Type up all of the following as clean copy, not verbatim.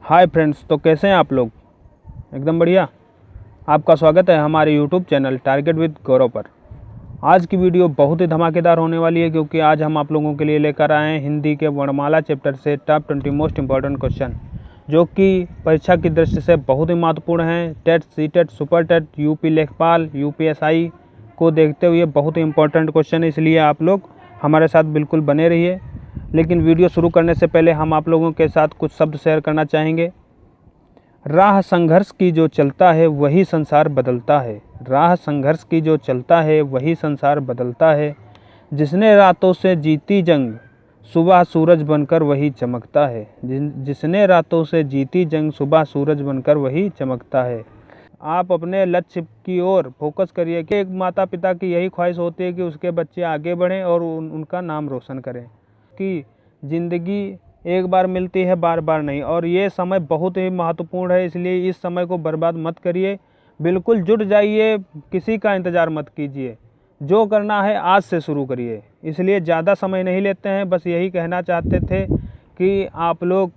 Hi friends, तो कैसे हैं आप लोग। एकदम बढ़िया। आपका स्वागत है हमारे यूट्यूब चैनल टारगेट विद गौरव पर। आज की वीडियो बहुत ही धमाकेदार होने वाली है, क्योंकि आज हम आप लोगों के लिए लेकर आए हैं हिंदी के वर्णमाला चैप्टर से टॉप 20 मोस्ट इंपॉर्टेंट क्वेश्चन, जो कि परीक्षा की दृष्टि से बहुत ही महत्वपूर्ण हैं। TET, CTET, super TET, UP Lekhpal, UPSI को देखते हुए बहुत ही इंपॉर्टेंट क्वेश्चन है, इसलिए आप लोग हमारे साथ बिल्कुल बने रहिए। लेकिन वीडियो शुरू करने से पहले हम आप लोगों के साथ कुछ शब्द शेयर करना चाहेंगे। राह संघर्ष की जो चलता है वही संसार बदलता है। राह संघर्ष की जो चलता है वही संसार बदलता है। जिसने रातों से जीती जंग, सुबह सूरज बनकर वही चमकता है। जिसने रातों से जीती जंग, सुबह सूरज बनकर वही चमकता है। आप अपने लक्ष्य की ओर फोकस करिए कि एक माता पिता की यही ख्वाहिश होती है कि उसके बच्चे आगे बढ़ें और उनका नाम रोशन करें, कि ज़िंदगी एक बार मिलती है, बार बार नहीं। और ये समय बहुत ही महत्वपूर्ण है, इसलिए इस समय को बर्बाद मत करिए। बिल्कुल जुट जाइए, किसी का इंतज़ार मत कीजिए। जो करना है आज से शुरू करिए। इसलिए ज़्यादा समय नहीं लेते हैं, बस यही कहना चाहते थे कि आप लोग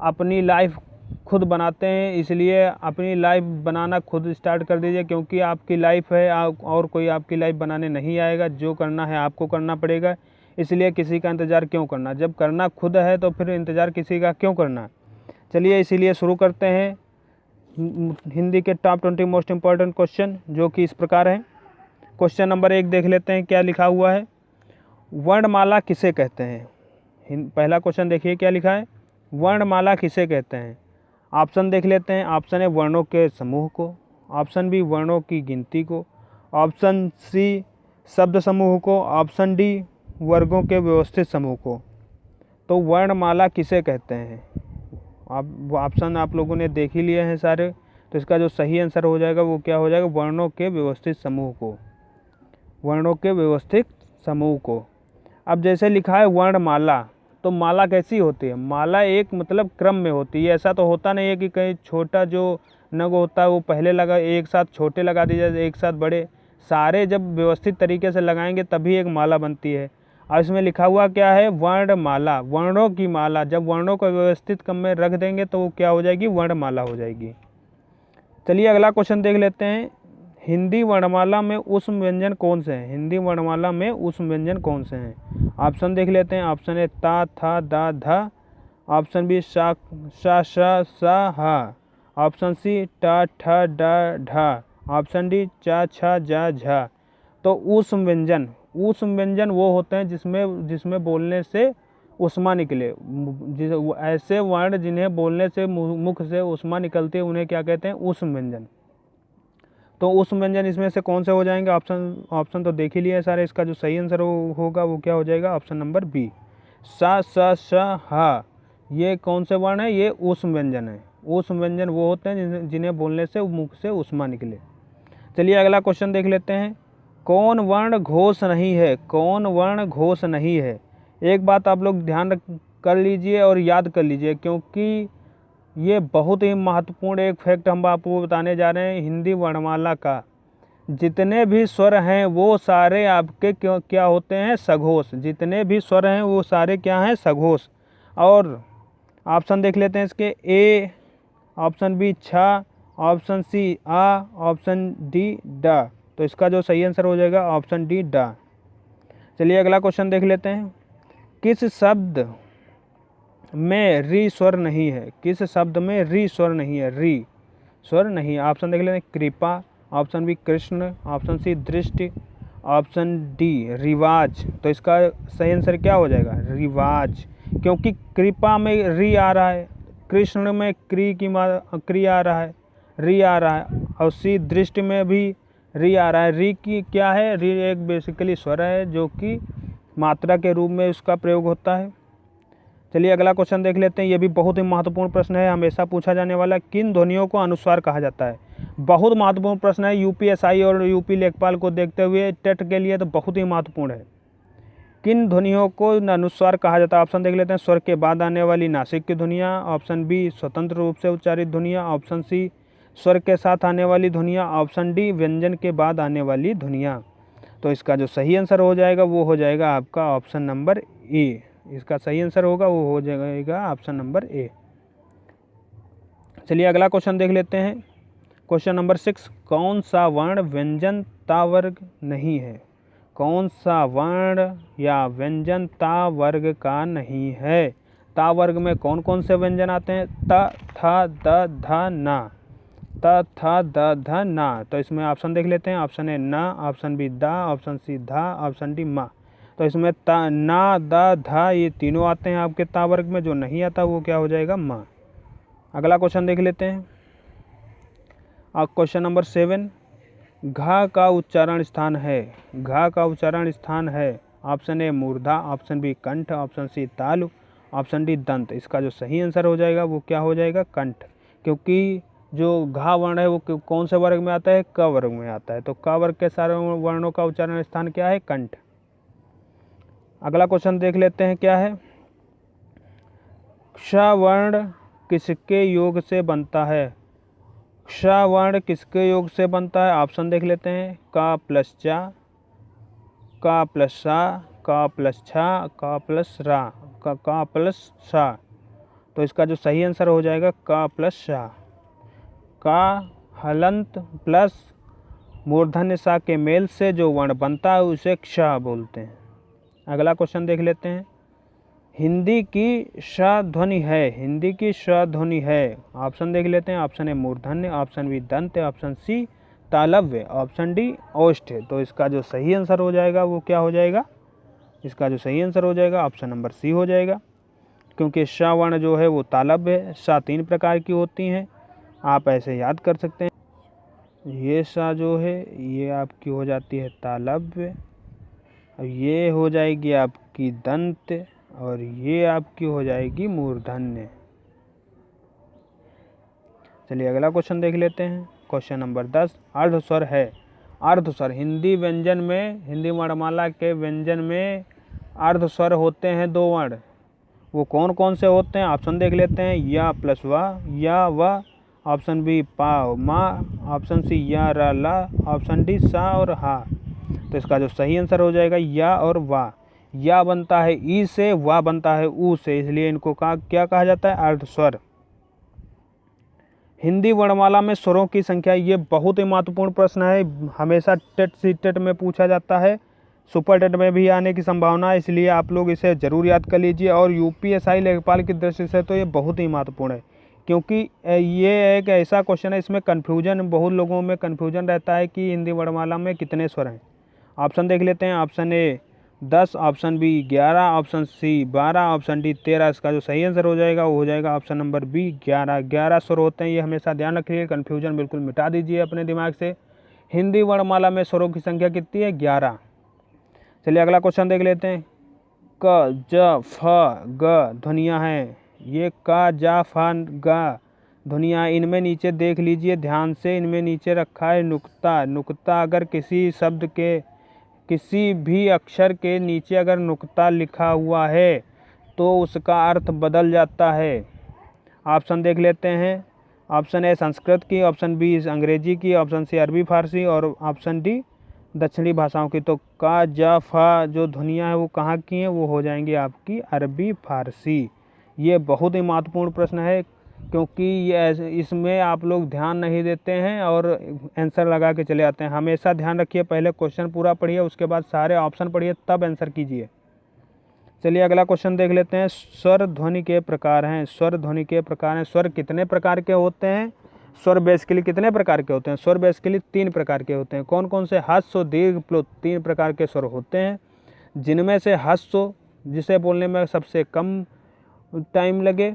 अपनी लाइफ खुद बनाते हैं, इसलिए अपनी लाइफ बनाना खुद स्टार्ट कर दीजिए, क्योंकि आपकी लाइफ है और कोई आपकी लाइफ बनाने नहीं आएगा। जो करना है आपको करना पड़ेगा, इसलिए किसी का इंतज़ार क्यों करना। जब करना खुद है तो फिर इंतज़ार किसी का क्यों करना। चलिए इसीलिए शुरू करते हैं हिंदी के टॉप 20 मोस्ट इंपॉर्टेंट क्वेश्चन, जो कि इस प्रकार हैं। क्वेश्चन नंबर 1 देख लेते हैं क्या लिखा हुआ है। वर्णमाला किसे कहते हैं। पहला क्वेश्चन देखिए क्या लिखा है। वर्णमाला किसे कहते हैं। ऑप्शन देख लेते हैं। ऑप्शन ए वर्णों के समूह को, ऑप्शन बी वर्णों की गिनती को, ऑप्शन सी शब्द समूह को, ऑप्शन डी वर्गों के व्यवस्थित समूह को। तो वर्णमाला किसे कहते हैं। आप ऑप्शन आप लोगों ने देख ही लिए हैं सारे, तो इसका जो सही आंसर हो जाएगा वो क्या हो जाएगा, वर्णों के व्यवस्थित समूह को। वर्णों के व्यवस्थित समूह को। अब जैसे लिखा है वर्णमाला, तो माला कैसी होती है। माला एक मतलब क्रम में होती है। ऐसा तो होता नहीं है कि कहीं छोटा जो नग होता है वो पहले लगा, एक साथ छोटे लगा दिए जाए, एक साथ बड़े। सारे जब व्यवस्थित तरीके से लगाएंगे तभी एक माला बनती है। और इसमें लिखा हुआ क्या है, वर्णमाला, वर्णों की माला। जब वर्णों को व्यवस्थित क्रम में रख देंगे तो वो क्या हो जाएगी, वर्णमाला हो जाएगी। चलिए अगला क्वेश्चन देख लेते हैं। हिंदी वर्णमाला में ऊष्म व्यंजन कौन से हैं। हिंदी वर्णमाला में ऊष्म व्यंजन कौन से हैं। ऑप्शन देख लेते हैं। ऑप्शन ए ता, था, दा, धा। ऑप्शन बी शा, शा, शा, सा, हा। ऑप्शन सी टा, ठा, डा, ढा। ऑप्शन डी चा, छा, जा, झा। तो ऊष्म व्यंजन, ऊष्म व्यंजन वो होते हैं जिसमें बोलने से ऊष्मा निकले। ऐसे वर्ण जिन्हें बोलने से मुख से ऊष्मा निकलती है उन्हें क्या कहते हैं, ऊष्म व्यंजन। तो ऊष्म व्यंजन इसमें से कौन से हो जाएंगे। ऑप्शन तो देख ही लिया है सारे। इसका जो सही आंसर होगा वो क्या हो जाएगा, ऑप्शन नंबर बी, सा, स, श, हा। ये कौन से वर्ण है, ये ऊष्म व्यंजन है। ऊष्म व्यंजन वो होते हैं जिन्हें बोलने से मुख से ऊष्मा निकले। चलिए अगला क्वेश्चन देख लेते हैं। कौन वर्ण घोष नहीं है। कौन वर्ण घोष नहीं है। एक बात आप लोग ध्यान कर लीजिए और याद कर लीजिए, क्योंकि ये बहुत ही महत्वपूर्ण एक फैक्ट हम आपको बताने जा रहे हैं। हिंदी वर्णमाला का जितने भी स्वर हैं वो सारे आपके क्या होते हैं, सघोष। जितने भी स्वर हैं वो सारे क्या हैं, सघोष। और ऑप्शन देख लेते हैं इसके। ए, ऑप्शन बी छा, ऑप्शन सी आ, ऑप्शन डी डा। तो इसका जो सही आंसर हो जाएगा ऑप्शन डी डा। चलिए अगला क्वेश्चन देख लेते हैं। किस शब्द में री स्वर नहीं है। किस शब्द में री स्वर नहीं है, री स्वर नहीं है। ऑप्शन देख लेते हैं। कृपा, ऑप्शन बी कृष्ण, ऑप्शन सी दृष्टि, ऑप्शन डी रिवाज। तो इसका सही आंसर क्या हो जाएगा, रिवाज। क्योंकि कृपा में री आ रहा है, कृष्ण में क्री आ रहा है, री आ रहा है, और सी दृष्टि में भी री आ रहा है। री की क्या है, री एक बेसिकली स्वर है जो कि मात्रा के रूप में उसका प्रयोग होता है। चलिए अगला क्वेश्चन देख लेते हैं। ये भी बहुत ही महत्वपूर्ण प्रश्न है, हमेशा पूछा जाने वाला। किन ध्वनियों को अनुस्वार कहा जाता है। बहुत महत्वपूर्ण प्रश्न है, यूपीएसआई और यूपी लेखपाल को देखते हुए टेट के लिए तो बहुत ही महत्वपूर्ण है। किन ध्वनियों को अनुस्वार कहा जाता है। ऑप्शन देख लेते हैं। स्वर के बाद आने वाली नासिक की ध्वनियाँ, ऑप्शन बी स्वतंत्र रूप से उच्चारित ध्वनियाँ, ऑप्शन सी स्वर के साथ आने वाली ध्वनियाँ, ऑप्शन डी व्यंजन के बाद आने वाली ध्वनियाँ। तो इसका जो सही आंसर हो जाएगा वो हो जाएगा आपका ऑप्शन नंबर ए। इसका सही आंसर होगा वो हो जाएगा ऑप्शन नंबर ए। चलिए अगला क्वेश्चन देख लेते हैं। क्वेश्चन नंबर 6, कौन सा वर्ण व्यंजन ता वर्ग नहीं है? कौन सा वर्ण या व्यंजन ता वर्ग का नहीं है? ता वर्ग में कौन कौन से व्यंजन आते हैं? त, थ, द, ध, न। त, थ, द, ध, न। तो इसमें ऑप्शन देख लेते हैं। ऑप्शन ए न, ऑप्शन बी द, ऑप्शन सी धा, ऑप्शन डी म। तो इसमें त, न, द, ध ये तीनों आते हैं आपके ता वर्ग में। जो नहीं आता वो क्या हो जाएगा? म। अगला क्वेश्चन देख लेते हैं। क्वेश्चन नंबर 7, घा का उच्चारण स्थान है। घा का उच्चारण स्थान है। ऑप्शन ए मूर्धा, ऑप्शन बी कंठ, ऑप्शन सी तालु, ऑप्शन डी दंत। इसका जो सही आंसर हो जाएगा वो क्या हो जाएगा? कंठ। क्योंकि जो घा वर्ण है वो कौन से वर्ग में आता है? क वर्ग में आता है। तो क वर्ग के सारे वर्णों का उच्चारण स्थान क्या है? कंठ। अगला क्वेश्चन देख लेते हैं क्या है। क्ष वर्ण किसके योग से बनता है? क्ष वर्ण किसके योग से बनता है? ऑप्शन देख लेते हैं। क प्लस चा, क प्लस सा, क प्लस छा, क प्लस रा, क प्लस सा। तो इसका जो सही आंसर हो जाएगा क प्लस सा। का हलंत प्लस मूर्धन्य सा के मेल से जो वर्ण बनता है उसे क्ष बोलते हैं। अगला क्वेश्चन देख लेते हैं। हिंदी की श ध्वनि है। हिंदी की श ध्वनि है। ऑप्शन देख लेते हैं। ऑप्शन ए मूर्धन्य, ऑप्शन बी दंत, ऑप्शन सी तालव्य, ऑप्शन डी ओष्ठ। तो इसका जो सही आंसर हो जाएगा वो क्या हो जाएगा? इसका जो सही आंसर हो जाएगा ऑप्शन नंबर सी हो जाएगा। क्योंकि श वर्ण जो है वो तालव्य है। श 3 प्रकार की होती हैं, आप ऐसे याद कर सकते हैं। ये श जो है ये आपकी हो जाती है तालव्य, और ये हो जाएगी आपकी दंत, और ये आपकी हो जाएगी मूर्धन्य। चलिए अगला क्वेश्चन देख लेते हैं। क्वेश्चन नंबर 10, अर्धस्वर है। अर्धस्वर हिंदी व्यंजन में, हिंदी वर्णमाला के व्यंजन में अर्धस्वर होते हैं 2 वर्ण। वो कौन कौन से होते हैं? ऑप्शन देख लेते हैं। या प्लस व, या व, ऑप्शन बी पा मा, ऑप्शन सी या र ला, ऑप्शन डी सा और हा। तो इसका जो सही आंसर हो जाएगा या और वा। या बनता है ई से, वा बनता है ऊ से, इसलिए इनको क्या कहा जाता है? अर्धस्वर। हिंदी वर्णमाला में स्वरों की संख्या, ये बहुत ही महत्वपूर्ण प्रश्न है। हमेशा टेट सीटेट में पूछा जाता है, सुपर टेट में भी आने की संभावना है, इसलिए आप लोग इसे जरूर याद कर लीजिए। और यूपीएससी लेखपाल की दृष्टि से तो ये बहुत ही महत्वपूर्ण है, क्योंकि ये एक ऐसा क्वेश्चन है, इसमें कन्फ्यूजन, बहुत लोगों में कन्फ्यूजन रहता है कि हिंदी वर्णमाला में कितने स्वर हैं। ऑप्शन देख लेते हैं। Option A 10, option B 11, option C 12, option D 13। इसका जो सही आंसर हो जाएगा वो हो जाएगा ऑप्शन नंबर बी 11। 11 स्वर होते हैं, ये हमेशा ध्यान रखिए, कन्फ्यूजन बिल्कुल मिटा दीजिए अपने दिमाग से। हिंदी वर्णमाला में स्वरों की संख्या कितनी है? 11। चलिए अगला क्वेश्चन देख लेते हैं। क, ज, फ, ग ध्वनियाँ हैं। ये क, ज, फ, ग ध्वनियाँ, इनमें नीचे देख लीजिए ध्यान से, इनमें नीचे रखा है नुक्ता। नुक्ता अगर किसी शब्द के, किसी भी अक्षर के नीचे अगर नुक्ता लिखा हुआ है तो उसका अर्थ बदल जाता है। ऑप्शन देख लेते हैं। ऑप्शन ए संस्कृत की, ऑप्शन बी अंग्रेजी की, ऑप्शन सी अरबी फारसी, और ऑप्शन डी दक्षिणी भाषाओं की। तो का, ज, फ जो ध्वनियाँ हैं वो कहाँ की हैं? वो हो जाएंगी आपकी अरबी फारसी। ये बहुत ही महत्वपूर्ण प्रश्न है, क्योंकि ये इसमें आप लोग ध्यान नहीं देते हैं और आंसर लगा के चले आते हैं। हमेशा ध्यान रखिए, पहले क्वेश्चन पूरा पढ़िए, उसके बाद सारे ऑप्शन पढ़िए, तब आंसर कीजिए। चलिए अगला क्वेश्चन देख लेते हैं। स्वर ध्वनि के प्रकार हैं। स्वर ध्वनि के प्रकार हैं। स्वर कितने प्रकार के होते हैं? स्वर बेसिकली कितने प्रकार के होते हैं? स्वर बेसिकली 3 प्रकार के होते हैं। कौन कौन से? ह्रस्व, दीर्घ, प्लुत, 3 प्रकार के स्वर होते हैं, जिनमें से ह्रस्व जिसे बोलने में सबसे कम टाइम लगे,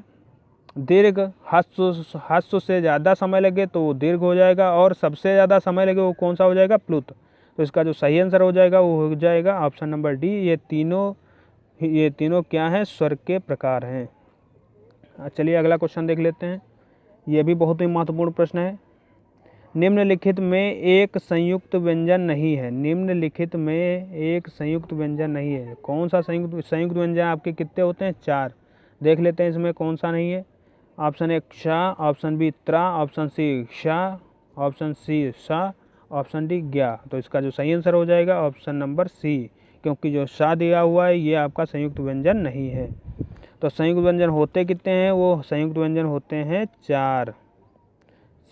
दीर्घ ह्रस्व से ज़्यादा समय लगे तो वो दीर्घ हो जाएगा, और सबसे ज़्यादा समय लगे वो कौन सा हो जाएगा? प्लुत। तो इसका जो सही आंसर हो जाएगा वो हो जाएगा ऑप्शन नंबर डी। ये तीनों क्या हैं? स्वर के प्रकार हैं। चलिए अगला क्वेश्चन देख लेते हैं। ये भी बहुत ही महत्वपूर्ण प्रश्न है। निम्नलिखित में एक संयुक्त व्यंजन नहीं है। निम्नलिखित में एक संयुक्त व्यंजन नहीं है। कौन सा संयुक्त व्यंजन आपके कितने होते हैं? 4। देख लेते हैं इसमें कौन सा नहीं है। ऑप्शन ए क्षा, ऑप्शन बी त्रा, ऑप्शन सी क्षा, ऑप्शन सी सा, ऑप्शन डी ज्ञा। तो इसका जो सही आंसर हो जाएगा ऑप्शन नंबर सी, क्योंकि जो सा दिया हुआ है ये आपका संयुक्त व्यंजन नहीं है। तो संयुक्त व्यंजन होते कितने हैं? वो संयुक्त व्यंजन होते हैं 4।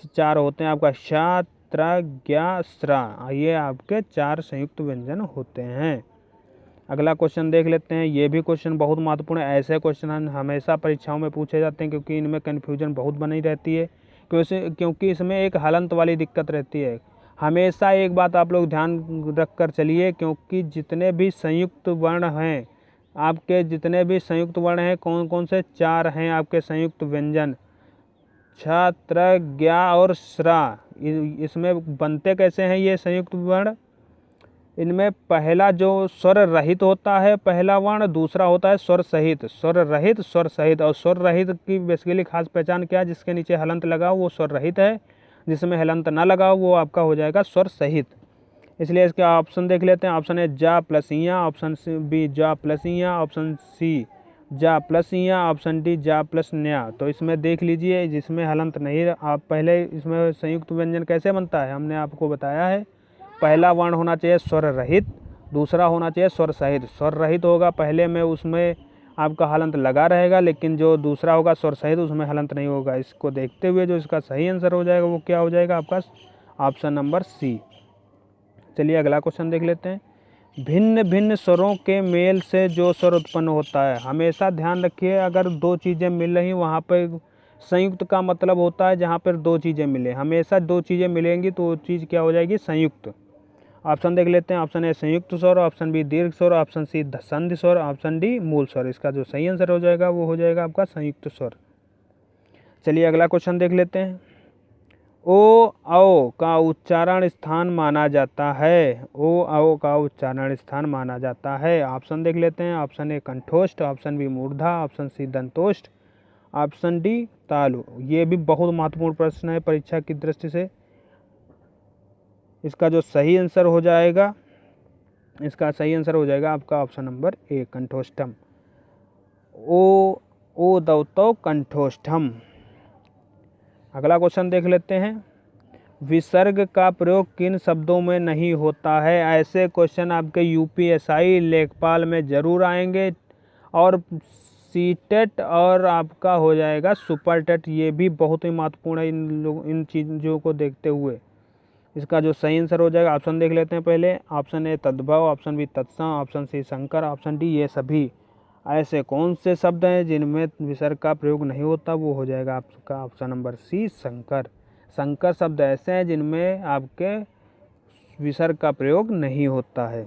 चार होते हैं आपका श, त्र, ज्ञ, स्र, ये आपके 4 संयुक्त व्यंजन होते हैं। अगला क्वेश्चन देख लेते हैं। ये भी क्वेश्चन बहुत महत्वपूर्ण है। ऐसे क्वेश्चन हमेशा परीक्षाओं में पूछे जाते हैं क्योंकि इनमें कन्फ्यूजन बहुत बनी रहती है, क्योंकि इसमें एक हलंत वाली दिक्कत रहती है। हमेशा एक बात आप लोग ध्यान रख कर चलिए, क्योंकि जितने भी संयुक्त वर्ण हैं आपके, जितने भी संयुक्त वर्ण हैं, कौन कौन से 4 हैं आपके संयुक्त व्यंजन, छ, त्र, ज्ञ और स्र। इसमें बनते कैसे हैं ये संयुक्त वर्ण? इनमें पहला जो स्वर रहित होता है पहला वर्ण, दूसरा होता है स्वर सहित। स्वर रहित, स्वर सहित। और स्वर रहित की बेसिकली खास पहचान क्या है? जिसके नीचे हलंत लगा हो वो स्वर रहित है, जिसमें हलंत ना लगा हो वो आपका हो जाएगा स्वर सहित। इसलिए इसका ऑप्शन देख लेते हैं। ऑप्शन ए जा प्लस इया, ऑप्शन बी जा प्लस इया, ऑप्शन सी जा प्लस इया, ऑप्शन डी जा प्लस न्या। तो इसमें देख लीजिए, जिसमें हलंत नहीं, आप पहले इसमें संयुक्त व्यंजन कैसे बनता है हमने आपको बताया है। पहला वर्ण होना चाहिए स्वर रहित, दूसरा होना चाहिए स्वर सहित। स्वर रहित होगा पहले में, उसमें आपका हलंत लगा रहेगा, लेकिन जो दूसरा होगा स्वर सहित उसमें हलंत नहीं होगा। इसको देखते हुए जो इसका सही आंसर हो जाएगा वो क्या हो जाएगा आपका? Option number C. चलिए अगला क्वेश्चन देख लेते हैं। भिन्न भिन्न स्वरों के मेल से जो स्वर उत्पन्न होता है। हमेशा ध्यान रखिए, अगर 2 चीज़ें मिल रही वहाँ पर संयुक्त का मतलब होता है जहाँ पर 2 चीज़ें मिले। हमेशा 2 चीज़ें मिलेंगी तो वो चीज़ क्या हो जाएगी? संयुक्त। ऑप्शन देख लेते हैं। ऑप्शन ए संयुक्त स्वर, ऑप्शन बी दीर्घ स्वर, ऑप्शन सी संधि स्वर, ऑप्शन डी मूल स्वर। इसका जो सही आंसर हो जाएगा वो हो जाएगा आपका संयुक्त स्वर। चलिए अगला क्वेश्चन देख लेते हैं। ओ औ का उच्चारण स्थान माना जाता है। ओ औ का उच्चारण स्थान माना जाता है। ऑप्शन देख लेते हैं। ऑप्शन ए कंठोष्ठ, ऑप्शन बी मूर्धा, ऑप्शन सी दंतोष्ठ, ऑप्शन डी तालु। ये भी बहुत महत्वपूर्ण प्रश्न है परीक्षा की दृष्टि से। इसका जो सही आंसर हो जाएगा, इसका सही आंसर हो जाएगा आपका ऑप्शन नंबर ए कंठोष्ठम। ओ दौतो कंठोष्ठम। अगला क्वेश्चन देख लेते हैं। विसर्ग का प्रयोग किन शब्दों में नहीं होता है? ऐसे क्वेश्चन आपके यूपीएसआई लेखपाल में ज़रूर आएंगे, और सीटेट और आपका हो जाएगा सुपर टेट। ये भी बहुत ही महत्वपूर्ण है इन चीज़ों को देखते हुए। इसका जो सही आंसर हो जाएगा, ऑप्शन देख लेते हैं पहले। ऑप्शन ए तद्भव, ऑप्शन बी तत्सम, ऑप्शन सी शंकर, ऑप्शन डी ये सभी। ऐसे कौन से शब्द हैं जिनमें विसर्ग का प्रयोग नहीं होता? वो हो जाएगा आपका ऑप्शन नंबर सी शंकर। शंकर शब्द ऐसे हैं जिनमें आपके विसर्ग का प्रयोग नहीं होता है।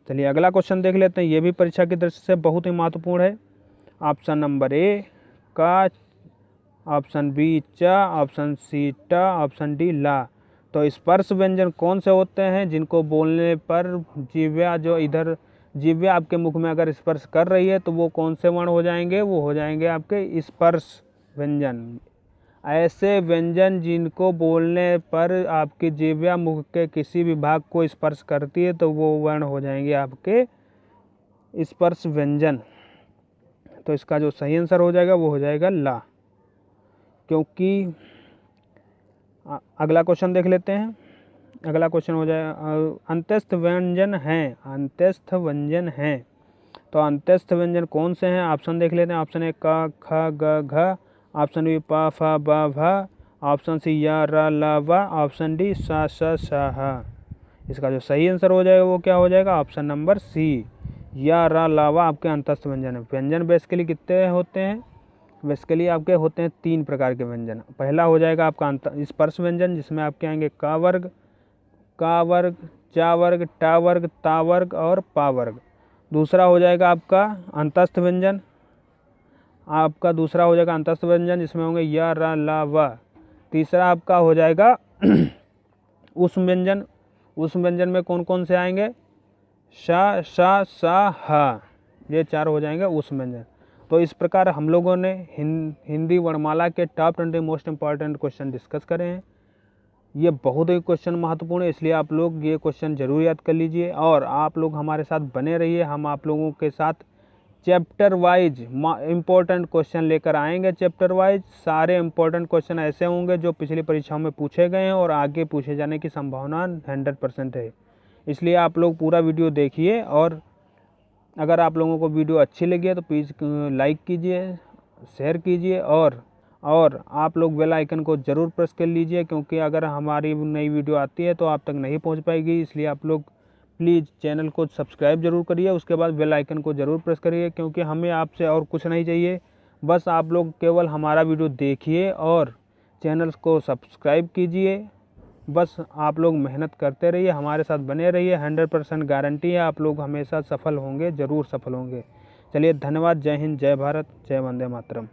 चलिए अगला क्वेश्चन देख लेते हैं। ये भी परीक्षा की दृष्टि से बहुत ही महत्वपूर्ण है। ऑप्शन नंबर ए का, ऑप्शन बी च, ऑप्शन सी ट, ऑप्शन डी ला। तो स्पर्श व्यंजन कौन से होते हैं जिनको बोलने पर जीव्या, जो इधर जीव्या आपके मुख में अगर स्पर्श कर रही है तो वो कौन से वर्ण हो जाएंगे? वो हो जाएंगे आपके स्पर्श व्यंजन। ऐसे व्यंजन जिनको बोलने पर आपकी जीव्या मुख के किसी भी भाग को स्पर्श करती है तो वो वर्ण हो जाएंगे आपके स्पर्श व्यंजन। तो इसका जो सही आंसर हो जाएगा वो हो जाएगा ला। क्योंकि अगला क्वेश्चन देख लेते हैं। अगला क्वेश्चन हो जाए अंत्यस्थ व्यंजन हैं। अंत्यस्थ व्यंजन हैं, तो अंत्यस्थ व्यंजन कौन से हैं? ऑप्शन देख लेते हैं। ऑप्शन ए क, ख, ग, घ, ऑप्शन बी प, फ, ब, भ, ऑप्शन सी य, र, ल, व, ऑप्शन डी स, श, ह। इसका जो सही आंसर हो जाएगा वो क्या हो जाएगा? ऑप्शन नंबर सी य, र, ल, व आपके अंत्यस्थ व्यंजन है। व्यंजन बेसिकली कितने होते हैं? बेसिकली आपके होते हैं 3 प्रकार के व्यंजन। पहला हो जाएगा आपका स्पर्श व्यंजन, जिसमें आपके आएंगे क वर्ग, का वर्ग, चा वर्ग, टा वर्ग, ता वर्ग और पा वर्ग। दूसरा हो जाएगा आपका अंतस्थ व्यंजन। आपका दूसरा हो जाएगा अंतस्थ व्यंजन, जिसमें होंगे य, र, ल, व। तीसरा आपका हो जाएगा उष्म व्यंजन। उष्म व्यंजन में कौन कौन से आएंगे? श, श, स, ह। ये 4 हो जाएंगे उष्म व्यंजन। तो इस प्रकार हम लोगों ने हिंदी वर्णमाला के top 20 most important question discuss करे हैं। ये बहुत ही क्वेश्चन महत्वपूर्ण है, इसलिए आप लोग ये क्वेश्चन जरूर याद कर लीजिए और आप लोग हमारे साथ बने रहिए। हम आप लोगों के साथ चैप्टर वाइज इम्पोर्टेंट क्वेश्चन लेकर आएंगे। चैप्टर वाइज सारे इम्पोर्टेंट क्वेश्चन ऐसे होंगे जो पिछली परीक्षाओं में पूछे गए हैं और आगे पूछे जाने की संभावना 100% है। इसलिए आप लोग पूरा वीडियो देखिए, और अगर आप लोगों को वीडियो अच्छी लगी है तो प्लीज़ लाइक कीजिए, शेयर कीजिए और और आप लोग बेल आइकन को ज़रूर प्रेस कर लीजिए, क्योंकि अगर हमारी नई वीडियो आती है तो आप तक नहीं पहुंच पाएगी। इसलिए आप लोग प्लीज़ चैनल को सब्सक्राइब ज़रूर करिए, उसके बाद बेल आइकन को ज़रूर प्रेस करिए, क्योंकि हमें आपसे और कुछ नहीं चाहिए। बस आप लोग केवल हमारा वीडियो देखिए और चैनल को सब्सक्राइब कीजिए। बस आप लोग मेहनत करते रहिए, हमारे साथ बने रहिए। 100% गारंटी है आप लोग हमेशा सफल होंगे, ज़रूर सफल होंगे। चलिए, धन्यवाद। जय हिंद, जय भारत, जय वंदे मातरम।